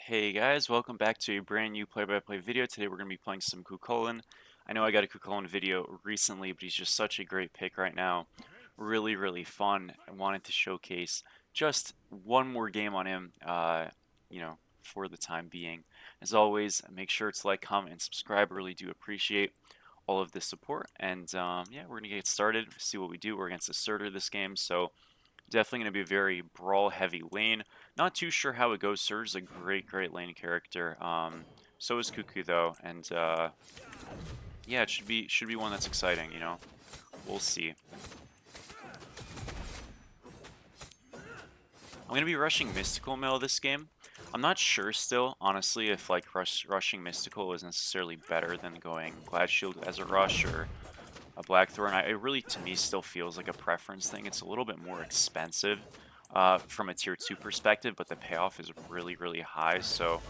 Hey guys, welcome back to a brand new play-by-play video. Today we're going to be playing some Chulainn. I know I got a Chulainn video recently, but he's just such a great pick right now. Really, really fun. I wanted to showcase just one more game on him, for the time being. As always, make sure to like, comment, and subscribe. I really do appreciate all of the support. And yeah, we're going to get started, see what we do. We're against a Surtur this game, so definitely going to be a very brawl-heavy lane. Not too sure how it goes. Surge's a great, great lane character. So is Cuckoo though, and yeah, it should be one that's exciting. We'll see. I'm gonna be rushing Mystical Mill this game. I'm not sure still, honestly, if like rushing Mystical is necessarily better than going Glad Shield as a rush or a Blackthorn. It really, to me, still feels like a preference thing. It's a little bit more expensive from a tier 2 perspective, but the payoff is really, really high. So,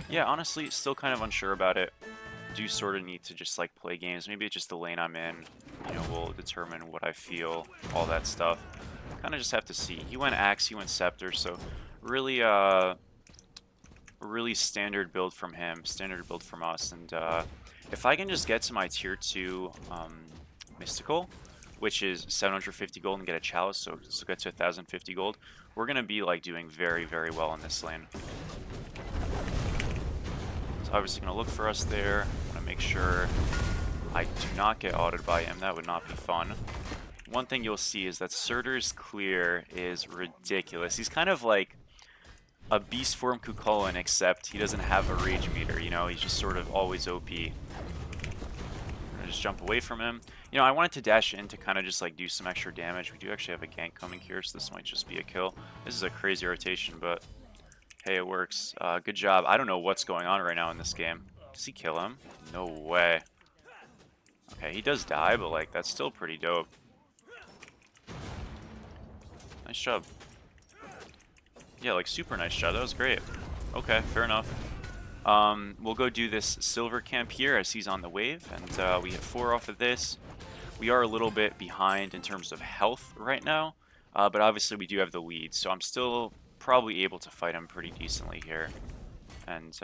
yeah, honestly, still kind of unsure about it. Do sort of need to just like play games. Maybe it's just the lane I'm in, will determine what I feel, all that stuff. Kind of just have to see. He went Axe, he went Scepter, so really, really standard build from him, standard build from us, and if I can just get to my tier 2 Mystical, which is 750 gold, and get a Chalice, so get to 1050 gold, we're going to be like doing very, very well in this lane. So obviously going to look for us there. I want to make sure I do not get autoed by him. That would not be fun. One thing you'll see is that Surtur's clear is ridiculous. He's kind of like a beast form Chulainn, except he doesn't have a rage meter, he's just sort of always OP. Just jump away from him. I wanted to dash in to kind of just like do some extra damage. We do actually have a gank coming here, so this might just be a kill. This is a crazy rotation, but hey, it works. Good job. I don't know what's going on right now in this game. Does he kill him? No way. Okay, he does die, but like that's still pretty dope. Nice job. Yeah, like super nice job. That was great. Okay, fair enough. We'll go do this silver camp here as he's on the wave, and we hit 4 off of this. We are a little bit behind in terms of health right now, but obviously we do have the lead, so I'm still probably able to fight him pretty decently here. And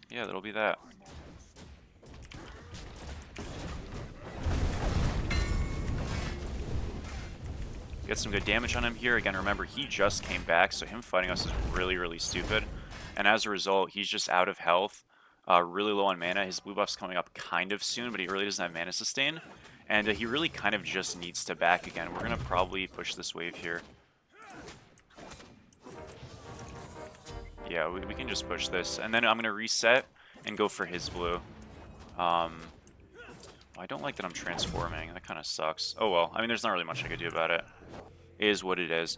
yeah, that'll be that. Get some good damage on him here. Again, remember, he just came back, so him fighting us is really, really stupid. And as a result, he's just out of health, really low on mana. His blue buff's coming up kind of soon, but he really doesn't have mana sustain. And he really kind of just needs to back again. We're going to probably push this wave here. Yeah, we can just push this. And then I'm going to reset and go for his blue. I don't like that I'm transforming. That kind of sucks. Oh well, I mean, there's not really much I could do about it. It is what it is.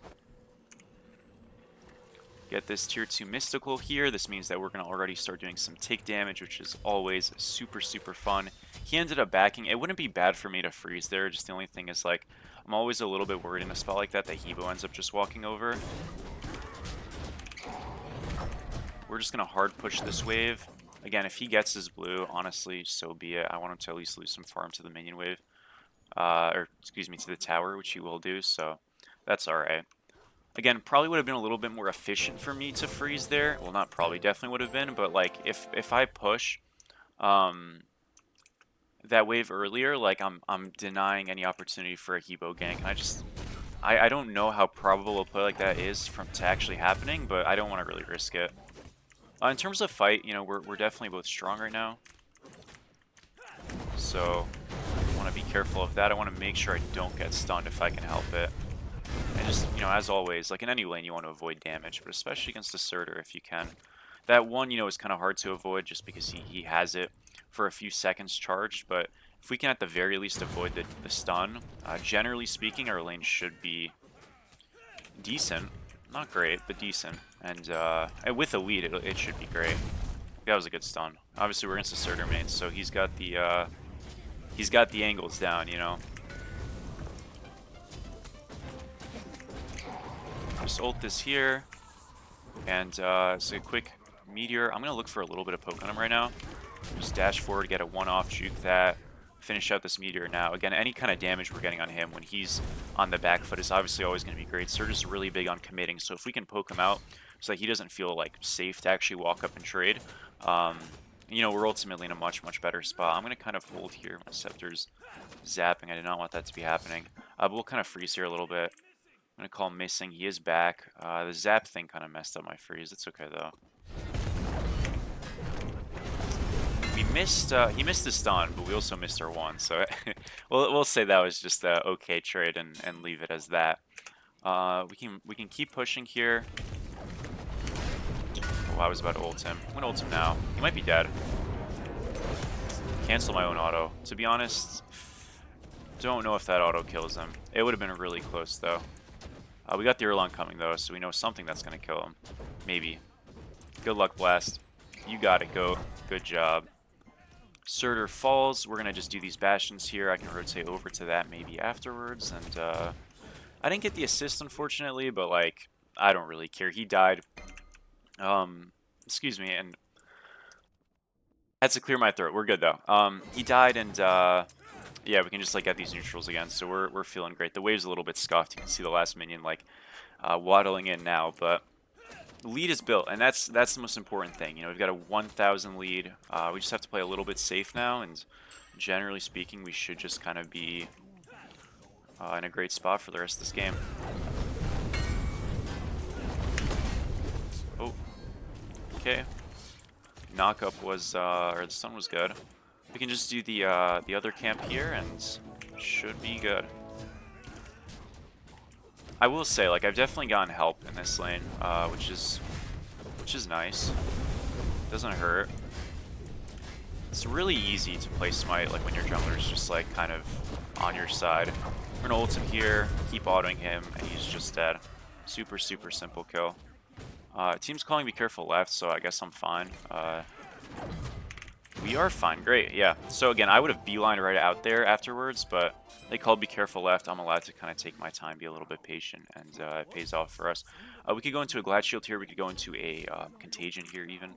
Get this tier 2 Mystical here. This means that we're going to already start doing some take damage, which is always super, super fun. He ended up backing. It wouldn't be bad for me to freeze there. Just the only thing is, like, I'm always a little bit worried in a spot like that Hebo ends up just walking over. We're just going to hard push this wave. Again, if he gets his blue, honestly, so be it. I want him to at least lose some farm to the minion wave. Or, excuse me, to the tower, which he will do, so that's alright. Again, probably would have been a little bit more efficient for me to freeze there. Well, not probably, definitely would have been, but like if I push that wave earlier, like I'm denying any opportunity for a Hebo gank. And I don't know how probable a play like that is to actually happening, but I don't want to really risk it. In terms of fight, we're definitely both strong right now. So I want to be careful of that. I want to make sure I don't get stunned if I can help it. And just, as always, like in any lane, you want to avoid damage, but especially against a Surtur if you can. That one, is kind of hard to avoid just because he has it for a few seconds charged, but if we can at the very least avoid the stun, generally speaking, our lane should be decent. Not great, but decent. And with a lead, it should be great. That was a good stun. Obviously, we're against a Surtur main, so he's got the angles down, Just ult this here, and so a quick meteor. I'm gonna look for a little bit of poke on him right now. Just dash forward, get a one-off, juke that, finish out this meteor now. Again, any kind of damage we're getting on him when he's on the back foot is obviously always going to be great. Surge is really big on committing, so if we can poke him out, so that he doesn't feel like safe to actually walk up and trade. Um, you know, we're ultimately in a much, much better spot. I'm going to kind of hold here. My scepter's zapping. I did not want that to be happening. But we'll kind of freeze here a little bit. I'm going to call him missing. He is back. The zap thing kind of messed up my freeze. It's okay, though. We missed, he missed the stun, but we also missed our one. So we'll say that was just a okay trade and leave it as that. We can keep pushing here. Oh, I was about to ult him. I'm gonna ult him now. He might be dead. Cancel my own auto. To be honest, don't know if that auto kills him. It would have been really close though. We got the Erlang coming though, so we know something that's gonna kill him. Maybe. Good luck, Blast. You got it, Goat. Good job. Surtur falls. We're gonna just do these bastions here. I can rotate over to that maybe afterwards. And I didn't get the assist unfortunately, but like I don't really care. He died. Excuse me, and I had to clear my throat. We're good though. He died, and yeah, we can just like get these neutrals again. So we're feeling great. The wave's a little bit scuffed. You can see the last minion like waddling in now, but lead is built, and that's the most important thing. You know, we've got a 1,000 lead. We just have to play a little bit safe now, and generally speaking, we should just kind of be in a great spot for the rest of this game. Oh, okay. Knockup was, or the stun was good. We can just do the other camp here, and should be good. I will say, like, I've definitely gotten help in this lane, which is nice. Doesn't hurt. It's really easy to play Smite, like when your jungler's just like kind of on your side. We're gonna ult him here, keep autoing him, and he's just dead. Super, super simple kill. Team's calling be careful left, so I guess I'm fine. We are fine, great, yeah. So again, I would have beelined right out there afterwards, but they called be careful left. I'm allowed to kind of take my time, be a little bit patient, and it pays off for us. We could go into a Glad Shield here, we could go into a Contagion here even.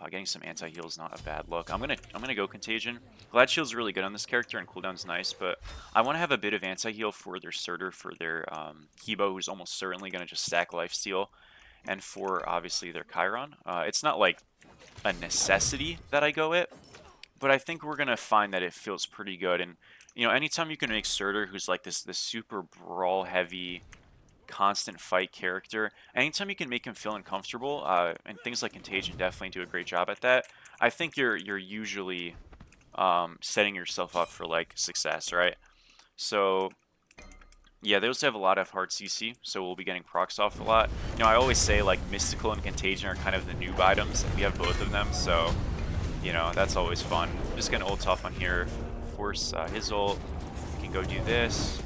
Getting some anti-heal is not a bad look. I'm gonna go Contagion. Glad Shield's really good on this character, and cooldown's nice, but I want to have a bit of anti-heal for their Surtur, for their Hebo, who's almost certainly gonna just stack lifesteal, and for obviously their Chiron. It's not like a necessity that I go it, but I think we're gonna find that it feels pretty good. And you know, anytime you can make Surtur, who's like this super brawl heavy, constant fight character, anytime you can make him feel uncomfortable, and things like Contagion definitely do a great job at that, I think you're usually setting yourself up for like success, right? So yeah, they also have a lot of hard CC, so we'll be getting procs off a lot. You know, I always say like Mystical and Contagion are kind of the noob items, and we have both of them, so you know, that's always fun. I'm just gonna ult off on here, force his ult. We can go do this.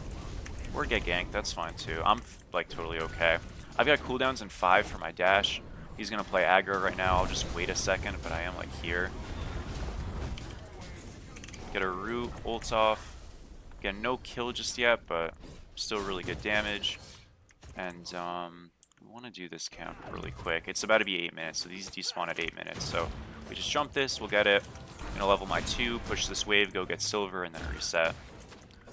Or get ganked, that's fine too. I'm like totally okay. I've got cooldowns in 5 for my dash. He's gonna play aggro right now. I'll just wait a second, but I am like here. Get a root, ult off. Again, no kill just yet, but still really good damage. And we want to do this camp really quick. It's about to be 8 minutes, so these despawn at 8 minutes. So we just jump this, we'll get it. I'm gonna level my 2, push this wave, go get silver, and then reset.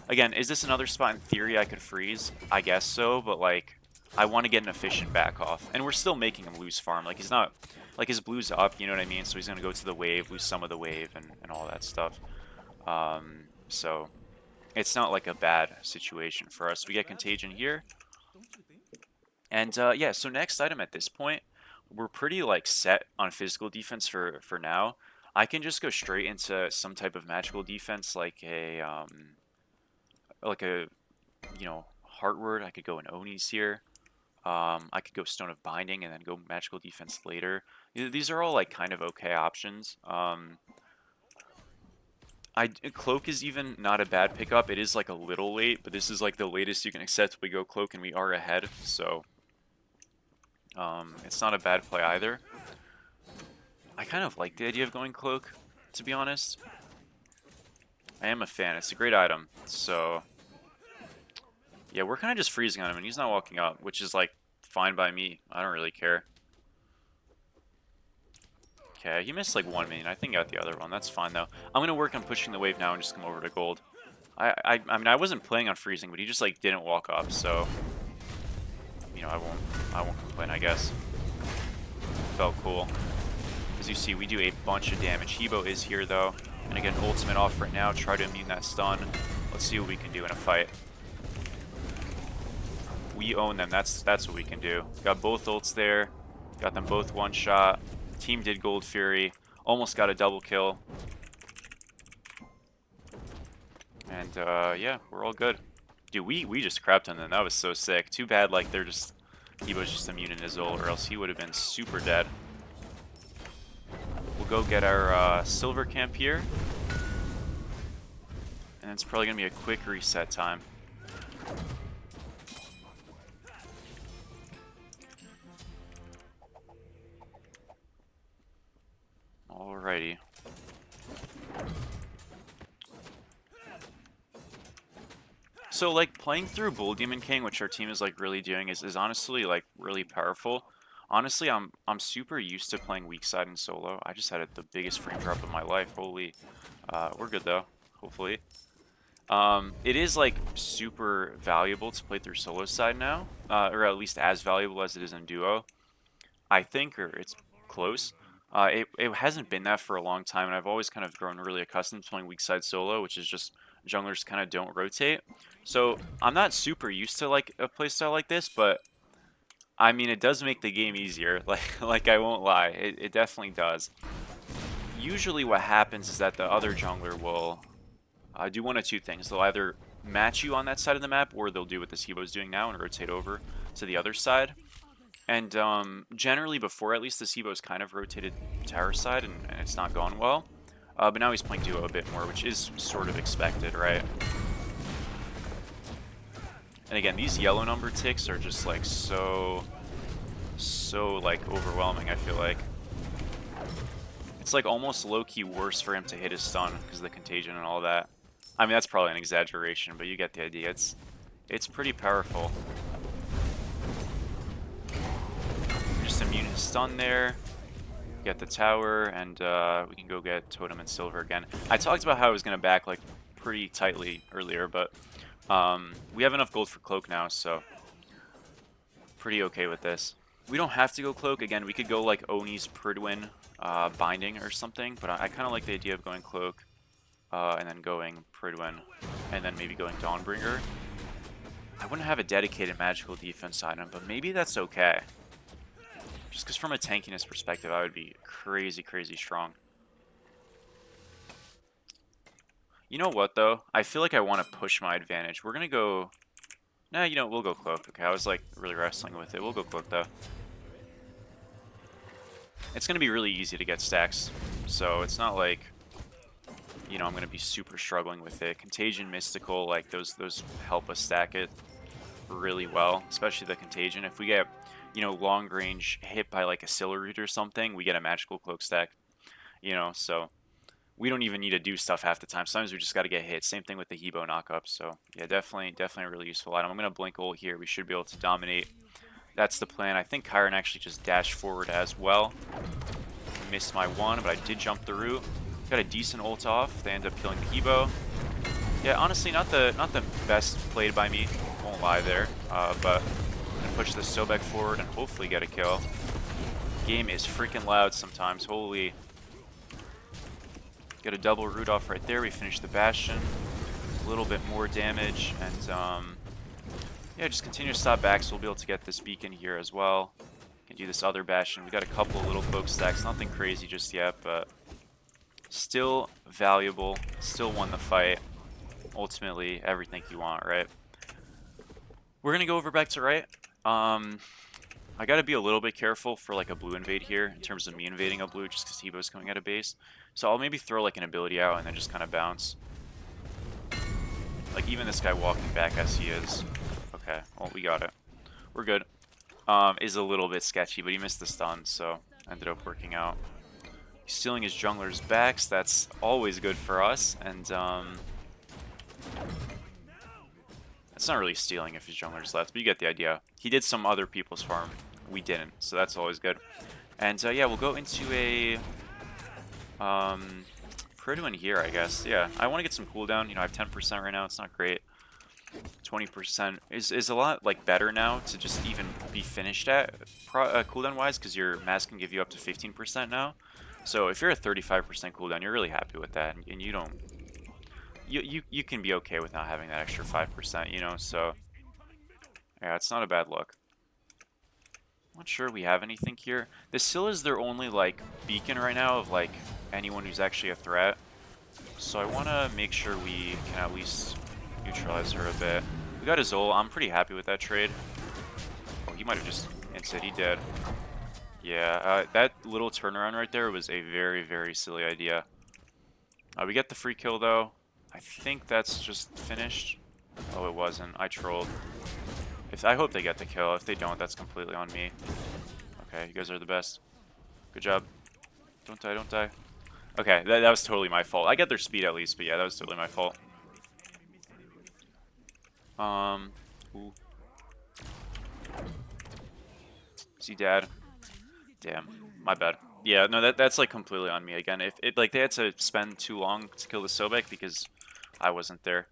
Again, is this another spot in theory I could freeze? I guess so, but like, I want to get an efficient back off. And we're still making him lose farm. Like, he's not, like, his blue's up, you know what I mean? So he's going to go to the wave, lose some of the wave, and all that stuff. So it's not like a bad situation for us. We get Contagion here. And yeah, so next item at this point, we're pretty like set on physical defense for now. I can just go straight into some type of magical defense, like a you know, Heartward. I could go in Oni's here. I could go Stone of Binding and then go magical defense later. These are all like kind of okay options. Cloak is even not a bad pickup. It is like a little late, but this is like the latest you can accept. We go Cloak and we are ahead, so it's not a bad play either. I kind of like the idea of going Cloak, to be honest. I am a fan. It's a great item. So yeah, we're kind of just freezing on him, and he's not walking up, which is like fine by me. I don't really care. Okay, he missed like one minion. I think he got the other one. That's fine though. I'm gonna work on pushing the wave now and just come over to gold. I mean, I wasn't planning on freezing, but he just like didn't walk up, so you know, I won't complain, I guess. felt cool. As you see, we do a bunch of damage. Hebo is here, though. Gonna get an ultimate off right now, try to immune that stun. Let's see what we can do in a fight. We own them. That's what we can do. Got both ults there. Got them both one shot. Team did Gold Fury. Almost got a double kill. And yeah, we're all good. Dude, we just crapped on them. That was so sick. Too bad, like, he was just immune in his ult, or else he would have been super dead. We'll go get our silver camp here. And it's probably going to be a quick reset time. Alrighty. So, like, playing through Bull Demon King, which our team is, like, really doing, is honestly, like, really powerful. Honestly, I'm super used to playing weak side in solo. I just had the biggest frame drop of my life. Holy. We're good, though. Hopefully. It is, like, super valuable to play through solo side now. Or at least as valuable as it is in duo. I think, or it's close. It hasn't been that for a long time, and I've always kind of grown really accustomed to playing weak side solo, which is just junglers kind of don't rotate. So I'm not super used to like a playstyle like this, but I mean it does make the game easier. Like I won't lie, it definitely does. Usually what happens is that the other jungler will do one of two things. They'll either match you on that side of the map, or they'll do what this Hebo's doing now and rotate over to the other side. And generally before, at least, this Hebo's kind of rotated tower side, and it's not gone well. But now he's playing duo a bit more, which is sort of expected, right? And again, these yellow number ticks are just like so like overwhelming, I feel like. It's like almost low-key worse for him to hit his stun because of the contagion and all that. I mean, that's probably an exaggeration, but you get the idea. It's pretty powerful. Just immune his stun there. Get the tower, and we can go get Totem and Silver again. I talked about how I was going to back like pretty tightly earlier, but we have enough gold for Cloak now, so pretty okay with this. We don't have to go Cloak. Again, we could go like Oni's Pridwin Binding or something, but I kind of like the idea of going Cloak and then going Pridwin, and then maybe going Dawnbringer. I wouldn't have a dedicated magical defense item, but maybe that's okay. Just because from a tankiness perspective, I would be crazy, crazy strong. You know what, though? I feel like I want to push my advantage. We're going to go... Nah, you know, we'll go Cloak. Okay, I was, like, really wrestling with it. We'll go Cloak, though. It's going to be really easy to get stacks. So it's not like, you know, I'm going to be super struggling with it. Contagion, Mystical, like, those help us stack it really well. Especially the Contagion. If we get... you know, long range hit by like a Silverroot or something, we get a magical cloak stack, you know, so we don't even need to do stuff half the time. Sometimes we just got to get hit. Same thing with the Hebo knockup. So yeah, definitely a really useful item. I'm going to blink ult here. We should be able to dominate. That's the plan. I think Chiron actually just dashed forward as well. Missed my one, but I did jump the root. Got a decent ult off. They end up killing the Hebo. Yeah, honestly, not the best played by me. Won't lie there, but push this Sobek forward and hopefully get a kill. Game is freaking loud sometimes. Holy. Get a double root off right there. We finish the Bastion. A little bit more damage. And yeah, just continue to stop back, so we'll be able to get this beacon here as well. Can do this other Bastion. We got a couple of little cloak stacks. Nothing crazy just yet, but still valuable. Still won the fight. Ultimately, everything you want, right? We're going to go over back to right. I gotta be a little bit careful for like a blue invade here in terms of me invading a blue just because Hebo's coming out of base. So I'll maybe throw like an ability out and then just kind of bounce. Like even this guy walking back as he is. Okay, well we got it. We're good. Is a little bit sketchy, but he missed the stun, so ended up working out. He's stealing his jungler's backs. That's always good for us, and it's not really stealing if his jungler's left, but you get the idea. He did some other people's farm. We didn't, so that's always good. And yeah, we'll go into a Pridwin here, I guess. Yeah, I want to get some cooldown. You know, I have 10% right now. It's not great. 20% is a lot like better now to just even be finished at cooldown wise, because your mask can give you up to 15% now. So if you're at 35% cooldown, you're really happy with that, and you don't you can be okay with not having that extra 5%, you know. So yeah, it's not a bad look. Not sure we have anything here. This Scylla is their only like beacon right now of like anyone who's actually a threat. So I want to make sure we can at least neutralize her a bit. We got a Zola. I'm pretty happy with that trade. Oh, he might have just instead he did. Yeah, that little turnaround right there was a very, very silly idea. We get the free kill though. I think that's just finished. Oh, it wasn't. I trolled. I hope they get the kill. If they don't, that's completely on me. Okay, you guys are the best. Good job. Don't die, don't die. Okay, that was totally my fault. I get their speed at least, but yeah, that was totally my fault. Ooh. See, Dad. Damn, my bad. Yeah, no, that's like completely on me again. If it like they had to spend too long to kill the Sobek because I wasn't there.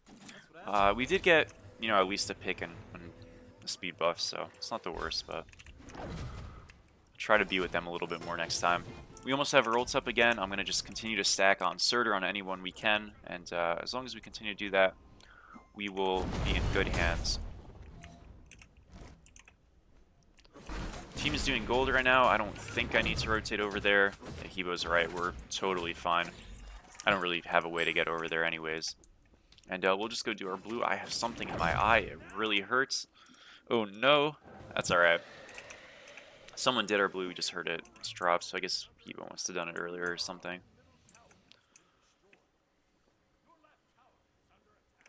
We did get, you know, at least a pick and a speed buff, so it's not the worst, but try to be with them a little bit more next time. We almost have our ults up again. I'm gonna just continue to stack on Surtur on anyone we can, and as long as we continue to do that, we will be in good hands. Team is doing gold right now. I don't think I need to rotate over there. Yeah, Hebo's right. We're totally fine. I don't really have a way to get over there anyways. And we'll just go do our blue. I have something in my eye. It really hurts. Oh no. That's alright. Someone did our blue. We just heard it. It's dropped, so I guess Hebo must have done it earlier or something.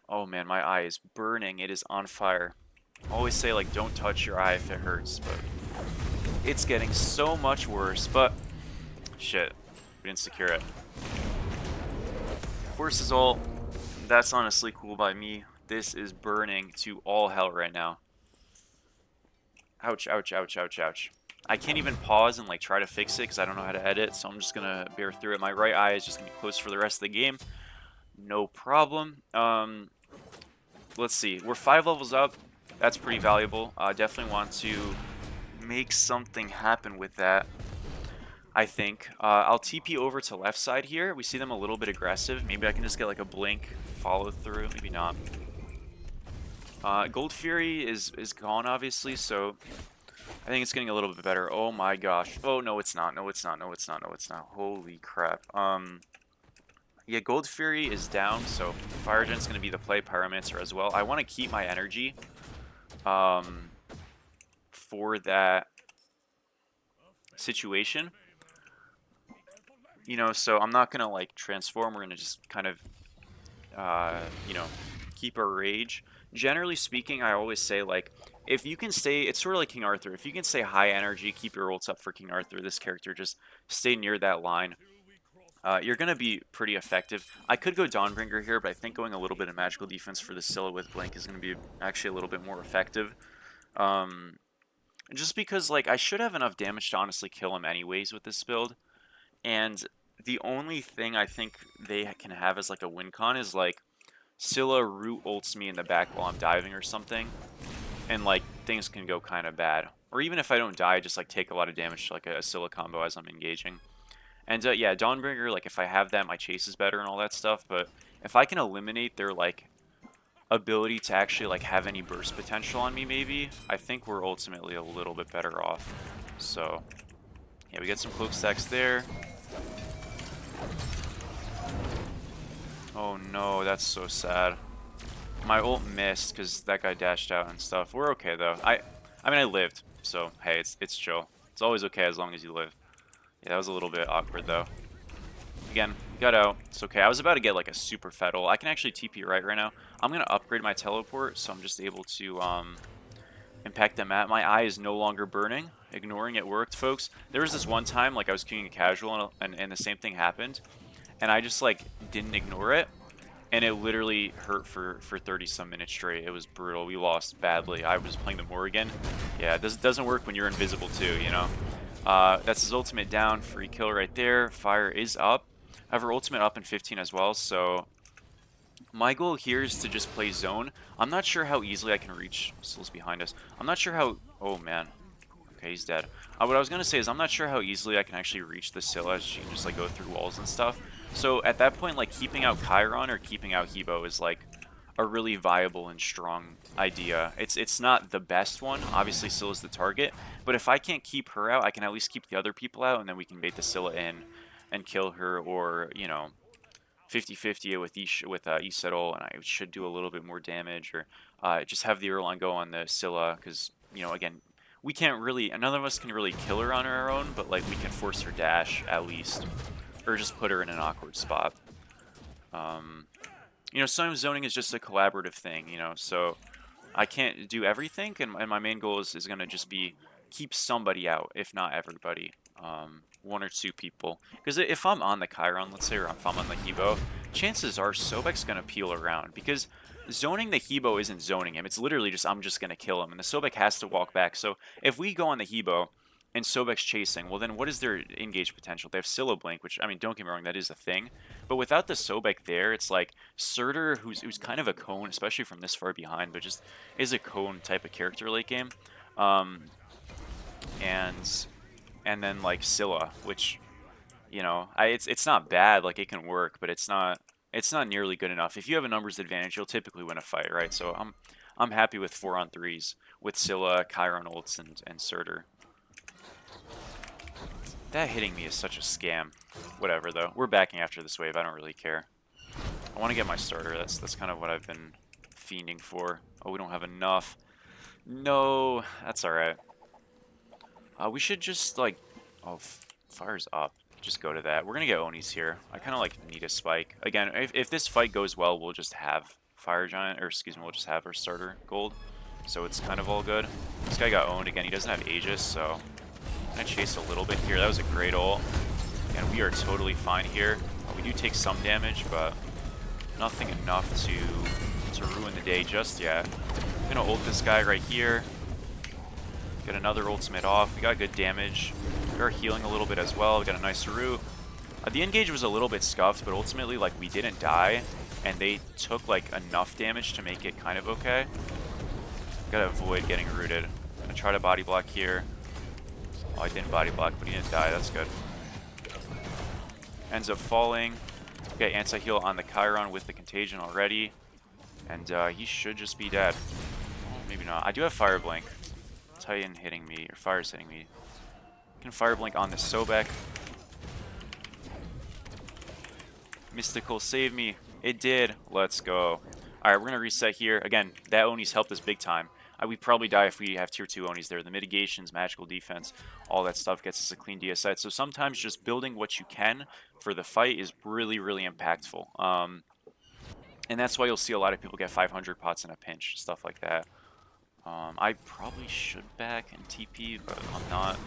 Oh man, my eye is burning. It is on fire. I always say, like, don't touch your eye if it hurts, but it's getting so much worse. But shit, we didn't secure it. Forces ult. That's honestly cool by me. This is burning to all hell right now. Ouch, ouch, ouch, ouch, ouch. I can't even pause and like try to fix it because I don't know how to edit, so I'm just gonna bear through it. My right eye is just gonna be closed for the rest of the game. No problem. Let's see. We're 5 levels up. That's pretty valuable. Definitely want to make something happen with that, I think. I'll TP over to left side here. We see them a little bit aggressive. Maybe I can just get like a blink follow through. Maybe not. Gold Fury is gone, obviously, so I think it's getting a little bit better. Oh my gosh. Oh, no, it's not. No, it's not. No, it's not. No, it's not. Holy crap. Yeah, Gold Fury is down, so Fire Gen's going to be the play, Pyromancer as well. I want to keep my energy for that situation. You know, so I'm not going to, like, transform. We're going to just kind of, you know, keep our rage. Generally speaking, I always say, like, if you can stay, it's sort of like King Arthur. If you can stay high energy, keep your ults up for King Arthur, this character, just stay near that line. You're going to be pretty effective. I could go Dawnbringer here, but I think going a little bit of magical defense for the Scylla with Blink is going to be actually a little bit more effective. Just because, like, I should have enough damage to honestly kill him anyways with this build. And the only thing I think they can have as, like, a win con is, like, Scylla root ults me in the back while I'm diving or something. And, like, things can go kind of bad. Or even if I don't die, just, like, take a lot of damage to, like, a Scylla combo as I'm engaging. And, yeah, Dawnbringer, like, if I have that, my chase is better and all that stuff. But if I can eliminate their, like, ability to actually, like, have any burst potential on me, maybe, I think we're ultimately a little bit better off. So, yeah, we get some cloak stacks there. Oh, no, that's so sad. My ult missed because that guy dashed out and stuff. We're okay, though. I mean, I lived, so, hey, it's chill. It's always okay as long as you live. Yeah, that was a little bit awkward, though. Again, got out. It's okay. I was about to get, like, a super fettle. I can actually TP right now. I'm going to upgrade my teleport, so I'm just able to impact them at. My eye is no longer burning. Ignoring it worked, folks. There was this one time, like, I was queuing a casual, and the same thing happened. And I just, like, didn't ignore it. And it literally hurt for 30-some minutes straight. It was brutal. We lost badly. I was playing the Morrigan. Yeah, it doesn't work when you're invisible, too, you know? That's his ultimate down. Free kill right there. Fire is up. I have her ultimate up in 15 as well, so My goal here is to just play zone. I'm not sure how easily I can reach. Scylla's behind us. I'm not sure how... Oh, man. Okay, he's dead. What I was going to say is I'm not sure how easily I can actually reach the Scylla. She can just, like, go through walls and stuff. So, at that point, like, keeping out Chiron or keeping out Hebo is, like, a really viable and strong idea. It's not the best one. Obviously, Scylla's the target. But if I can't keep her out, I can at least keep the other people out, and then we can bait the Scylla in and kill her, or, you know... 50-50 with Isettle, and I should do a little bit more damage, or just have the Erlang go on the Scylla, because, you know, again, we can't really, none of us can really kill her on our own, but, like, we can force her dash, at least, or just put her in an awkward spot. You know, sometimes zoning is just a collaborative thing, you know, so I can't do everything, and my main goal is going to just be keep somebody out, if not everybody. One or two people. Because if I'm on the Chiron, let's say, or if I'm on the Hebo, chances are Sobek's going to peel around. Because zoning the Hebo isn't zoning him. It's literally just, I'm just going to kill him. And the Sobek has to walk back. So if we go on the Hebo and Sobek's chasing, well then what is their engage potential? They have Scylla Blink, which, I mean, don't get me wrong, that is a thing. But without the Sobek there, it's like Surtur, who's kind of a cone, especially from this far behind, but just is a cone type of character late game. And then like Scylla, which, you know, it's not bad, like it can work, but it's not nearly good enough. If you have a numbers advantage, you'll typically win a fight, right? So I'm happy with 4-on-3s with Scylla, Chiron ults, and Surtur. That hitting me is such a scam. Whatever though, we're backing after this wave. I don't really care. I want to get my starter. That's kind of what I've been fiending for. Oh, we don't have enough. No, that's all right. We should just, like... Oh, fire's up. Just go to that. We're going to get Onis here. I kind of, like, need a spike. Again, if this fight goes well, we'll just have Fire Giant, or excuse me, we'll just have our starter gold. So it's kind of all good. This guy got owned. Again, he doesn't have Aegis, so... I'm going to chase a little bit here. That was a great ult. Again, we are totally fine here. We do take some damage, but nothing enough to ruin the day just yet. I'm going to ult this guy right here. Get another ultimate off. We got good damage. We are healing a little bit as well. We got a nice root. The engage was a little bit scuffed, but ultimately, like, we didn't die, and they took, like, enough damage to make it kind of okay. Gotta avoid getting rooted. Gonna try to body block here. Oh, I didn't body block, but he didn't die. That's good. Ends up falling. Okay, anti-heal on the Chiron with the contagion already, and he should just be dead. Oh, maybe not. I do have Fire Blink. Titan hitting me, or Fire's hitting me. Can Fire Blink on the Sobek. Mystical, save me. It did. Let's go. Alright, we're going to reset here. Again, that Oni's helped us big time. We'd probably die if we have tier 2 Onis there. The mitigations, magical defense, all that stuff gets us a clean DS set. So sometimes just building what you can for the fight is really, really impactful. And that's why you'll see a lot of people get 500 pots in a pinch, stuff like that. I probably should back and TP, but I'm not.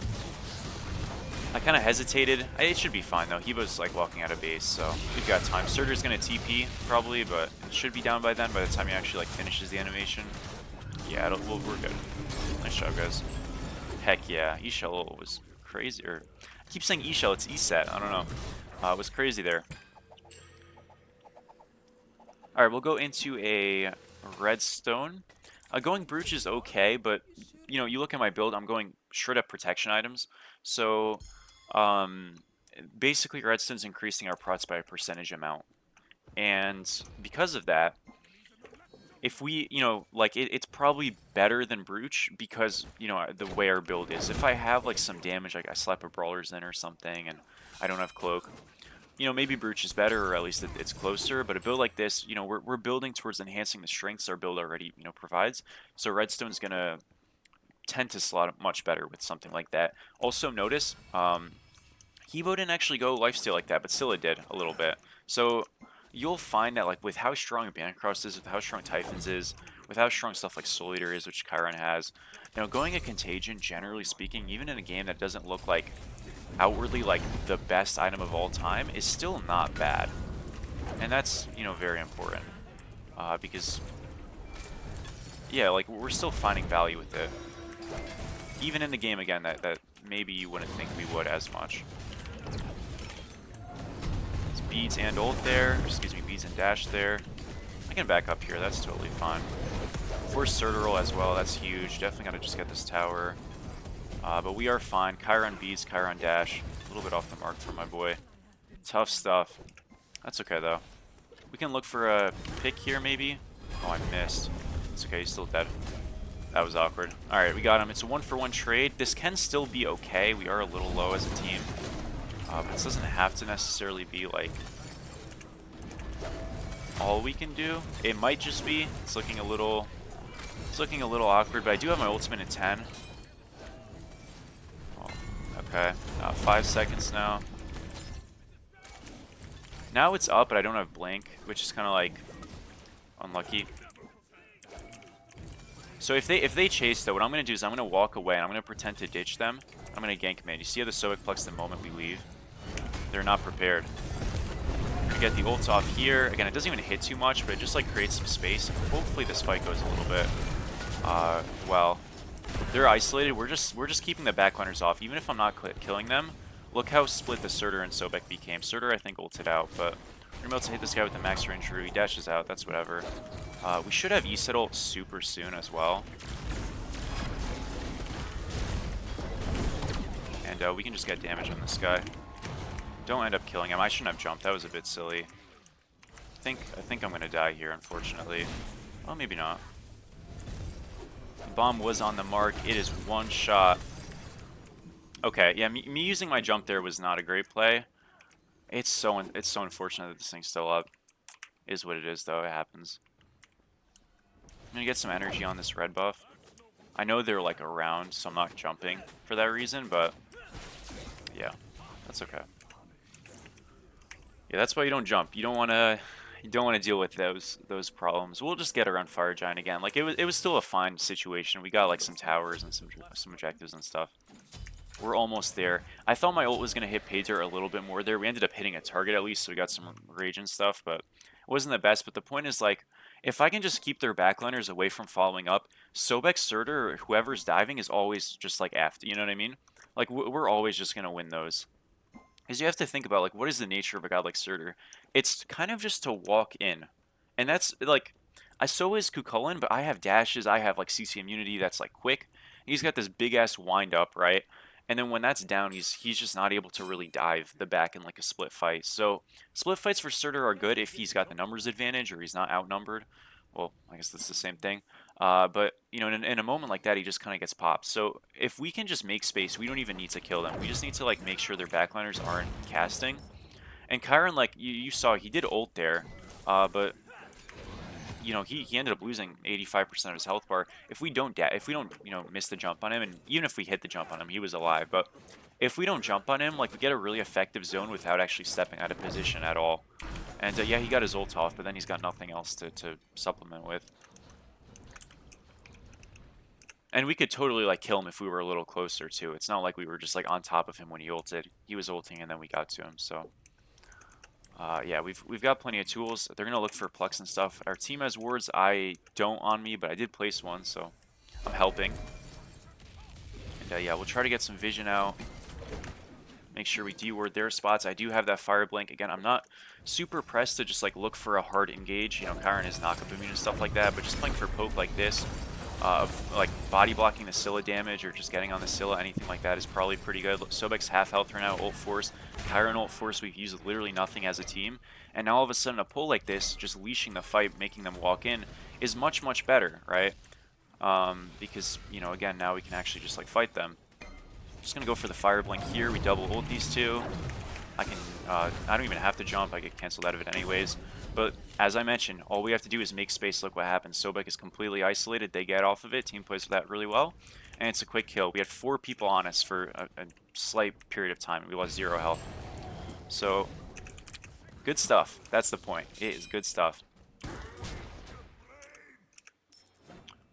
I kind of hesitated. It should be fine, though. He was, like, walking out of base, so we've got time. Surtur's going to TP, probably, but it should be down by then, by the time he actually, like, finishes the animation. Yeah, we're good. Nice job, guys. Heck yeah. E-Shell was crazy. Or, I keep saying E-Shell, it's E-Set. I don't know. It was crazy there. Alright, we'll go into a redstone. Going Brooch is okay, but, you know, you look at my build, I'm going straight up protection items. So, basically, redstone's increasing our prots by a percentage amount. And because of that, if we, you know, like, it's probably better than Brooch because, you know, the way our build is. If I have, like, some damage, like I slap a Brawler's in or something, and I don't have Cloak, you know, maybe Brooch is better, or at least it's closer, but a build like this, you know, we're building towards enhancing the strengths our build already, you know, provides. So redstone's going to tend to slot much better with something like that. Also notice, Hebo didn't actually go lifesteal like that, but Scylla did a little bit. So you'll find that, like, with how strong Bancross is, with how strong Typhons is, with how strong stuff like Soul Eater is, which Chiron has, you know, going a Contagion, generally speaking, even in a game that doesn't look like outwardly like the best item of all time, is still not bad. And that's, you know, very important. Because, yeah, like, we're still finding value with it. Even in the game, again, that maybe you wouldn't think we would as much. It's beads and ult there. Excuse me, beads and dash there. can back up here. That's totally fine. Force Surtur roll as well. That's huge. Definitely got to just get this tower. But we are fine. Chiron Beast, Chiron Dash. A little bit off the mark for my boy. Tough stuff. That's okay, though. We can look for a pick here, maybe. Oh, I missed. It's okay. He's still dead. That was awkward. Alright, we got him. It's a 1-for-1 trade. This can still be okay. We are a little low as a team. But this doesn't have to necessarily be, like, all we can do. It might just be. It's looking a little awkward, but I do have my ultimate in 10. Oh, okay. 5 seconds now. Now it's up, but I don't have Blink, which is kind of, like, unlucky. So if they chase, though, what I'm going to do is I'm going to walk away, and I'm going to pretend to ditch them. I'm going to gank mid. You see how the Stoic plucks the moment we leave? They're not prepared. We get the ult off here. Again, it doesn't even hit too much, but it just, like, creates some space. Hopefully this fight goes a little bit well. They're isolated. We're just keeping the backliners off. Even if I'm not killing them, look how split the Surtur and Sobek became. Surtur, I think, ulted out, but we're about to hit this guy with the max range Rui. He dashes out. That's whatever. We should have Eset ult super soon as well. And we can just get damage on this guy. Don't end up killing him. I shouldn't have jumped. That was a bit silly. I think I'm gonna die here, unfortunately. Well, maybe not. The bomb was on the mark. It is one shot. Okay, yeah, me using my jump there was not a great play. It's so unfortunate that this thing's still up. Is what it is, though. It happens. I'm gonna get some energy on this red buff. I know they're like around, so I'm not jumping for that reason, but yeah, that's okay. Yeah, that's why you don't jump. You don't want to deal with those problems. We'll just get around Fire Giant again. Like it was still a fine situation. We got like some towers and some objectives and stuff. We're almost there. I thought my ult was gonna hit Pater a little bit more there. We ended up hitting a target at least, so we got some rage and stuff, but it wasn't the best. But the point is, like, if I can just keep their backliners away from following up, Sobek, Surtur, or whoever's diving is always just like after. You know what I mean? Like we're always just gonna win those. Because you have to think about, like, what is the nature of a god like Surtur? It's kind of just to walk in. And that's, like, so is Chulainn, but I have dashes, I have, like, CC immunity that's, like, quick. He's got this big-ass wind-up, right? And then when that's down, he's just not able to really dive the back in, like, a split fight. So, split fights for Surtur are good if he's got the numbers advantage or he's not outnumbered. Well, I guess that's the same thing. But, you know, in a moment like that, he just kind of gets popped. So if we can just make space, we don't even need to kill them. We just need to, like, make sure their backliners aren't casting. And Chiron, like, you saw, he did ult there. But, you know, he ended up losing 85% of his health bar. If we don't, you know, miss the jump on him, and even if we hit the jump on him, he was alive. But if we don't jump on him, like, we get a really effective zone without actually stepping out of position at all. And, yeah, he got his ult off, but then he's got nothing else to supplement with. And we could totally, like, kill him if we were a little closer, too. It's not like we were just, like, on top of him when he ulted. He was ulting, and then we got to him, so... yeah, we've got plenty of tools. They're going to look for Plex and stuff. Our team has wards. I don't on me, but I did place one, so I'm helping. And, yeah, we'll try to get some vision out. Make sure we de-ward their spots. I do have that Fire Blink. Again, I'm not super pressed to just, like, look for a hard engage. You know, Chiron is knock-up immune and stuff like that, but just playing for poke like this, of like body blocking the Scylla damage or just getting on the Scylla, anything like that is probably pretty good. Sobek's half health right now, ult force. Chiron ult force, we've used literally nothing as a team. And now all of a sudden a pull like this, just leashing the fight, making them walk in, is much, much better, right? Because, you know, again, now we can actually just like fight them. Just gonna go for the Fire Blink here. We double ult these two. I don't even have to jump. I get canceled out of it anyways. But as I mentioned, all we have to do is make space. Look what happens. Sobek is completely isolated. They get off of it. Team plays with that really well. And it's a quick kill. We had 4 people on us for a slight period of time. We lost 0 health. So, good stuff. That's the point. It is good stuff.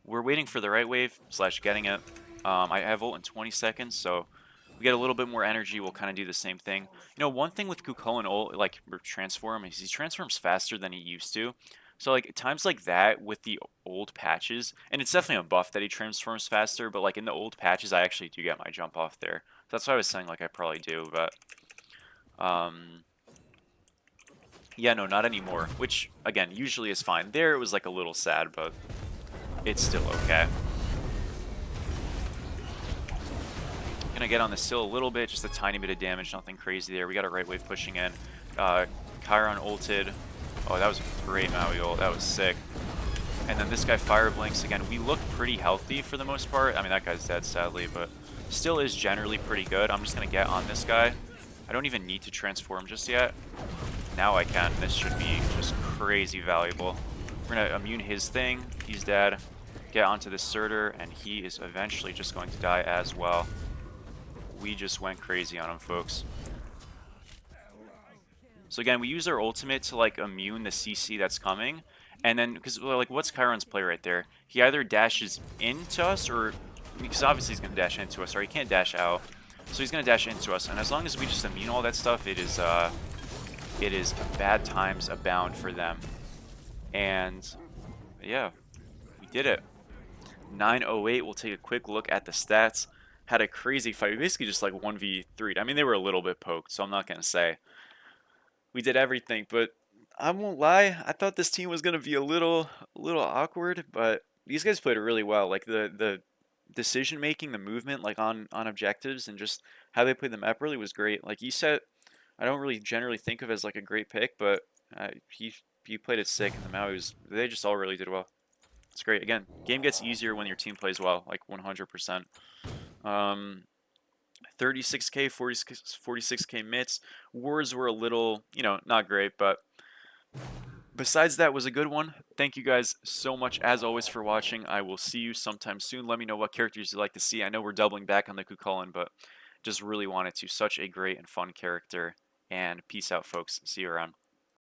We're waiting for the right wave, / getting it. I have ult in 20 seconds, so... we get a little bit more energy, we'll kind of do the same thing. You know, one thing with Chulainn ult, like, transform, is he transforms faster than he used to. So, like, times like that with the old patches, and it's definitely a buff that he transforms faster, but, like, in the old patches, I actually do get my jump off there. So that's why I was saying, like, I probably do, but... Yeah, no, not anymore, which, again, usually is fine. There, it was, like, a little sad, but it's still okay. Gonna get on the sill a little bit, just a tiny bit of damage, nothing crazy there. We got a right wave pushing in. Chiron ulted. Oh, that was a great Maui ult. That was sick. And then this guy fire blinks again. We look pretty healthy for the most part. I mean, that guy's dead, sadly, but still is generally pretty good. I'm just gonna get on this guy. I don't even need to transform just yet. Now I can. This should be just crazy valuable. We're gonna immune his thing. He's dead. Get onto this Surtur, and he is eventually just going to die as well. We just went crazy on him, folks. So again, we use our ultimate to like immune the CC that's coming, and then because like what's Chiron's play right there? He either dashes into us or because obviously he's gonna dash into us, or he can't dash out, so he's gonna dash into us. And as long as we just immune all that stuff, it is bad times abound for them. And yeah, we did it. 908. We'll take a quick look at the stats. Had a crazy fight. We basically just like 1v3'd. I mean, they were a little bit poked, so I'm not gonna say we did everything, but I won't lie. I thought this team was gonna be a little awkward, but these guys played it really well. Like the decision making, the movement, like on objectives, and just how they played the map really was great. Like you said, I don't really generally think of as like a great pick, but he played it sick, and the Maui's they just all really did well. It's great. Again, game gets easier when your team plays well, like 100%. 36k, 46k mitts. Wars were a little, not great, but besides that was a good one. Thank you guys so much as always for watching. I will see you sometime soon. Let me know what characters you'd like to see. I know we're doubling back on the Chulainn, but just really wanted to. Such a great and fun character. And peace out, folks. See you around.